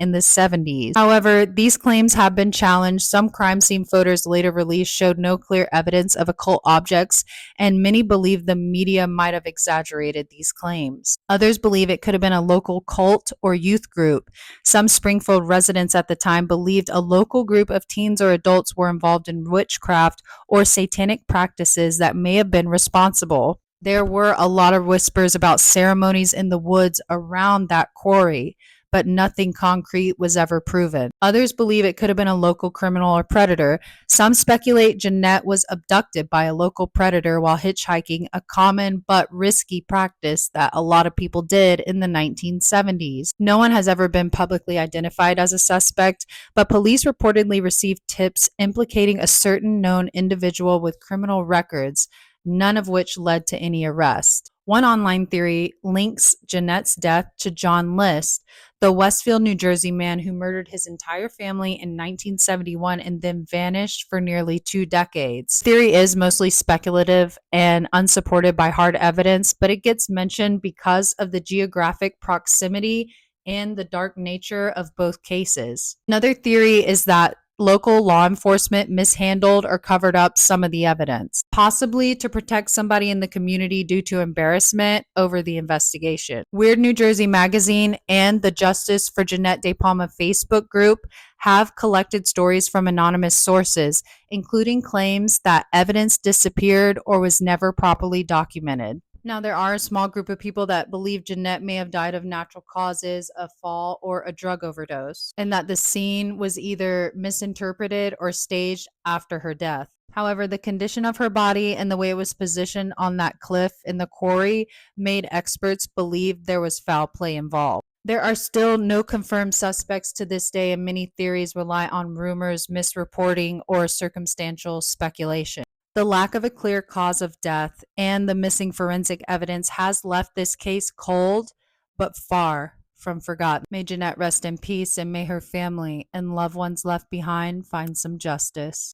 in the 70s. However, these claims have been challenged. Some crime scene photos later released showed no clear evidence of occult objects, and many believe the media might have exaggerated these claims. Others believe it could have been a local cult or youth group. Some Springfield residents at the time believed a local group of teens or adults were involved in witchcraft or satanic practices that may have been responsible. There were a lot of whispers about ceremonies in the woods around that quarry, but nothing concrete was ever proven. Others believe it could have been a local criminal or predator. Some speculate Jeanette was abducted by a local predator while hitchhiking, a common but risky practice that a lot of people did in the 1970s. No one has ever been publicly identified as a suspect, but police reportedly received tips implicating a certain known individual with criminal records, none of which led to any arrest. One online theory links Jeanette's death to John List, the Westfield, New Jersey man who murdered his entire family in 1971 and then vanished for nearly 2 decades. The theory is mostly speculative and unsupported by hard evidence, but it gets mentioned because of the geographic proximity and the dark nature of both cases. Another theory is that local law enforcement mishandled or covered up some of the evidence, possibly to protect somebody in the community due to embarrassment over the investigation. Weird New Jersey Magazine and the Justice for Jeanette DePalma Facebook group have collected stories from anonymous sources, including claims that evidence disappeared or was never properly documented. Now, there are a small group of people that believe Jeanette may have died of natural causes, a fall, or a drug overdose, and that the scene was either misinterpreted or staged after her death. However, the condition of her body and the way it was positioned on that cliff in the quarry made experts believe there was foul play involved. There are still no confirmed suspects to this day, and many theories rely on rumors, misreporting, or circumstantial speculation. The lack of a clear cause of death and the missing forensic evidence has left this case cold, but far from forgotten. May Jeanette rest in peace, and may her family and loved ones left behind find some justice.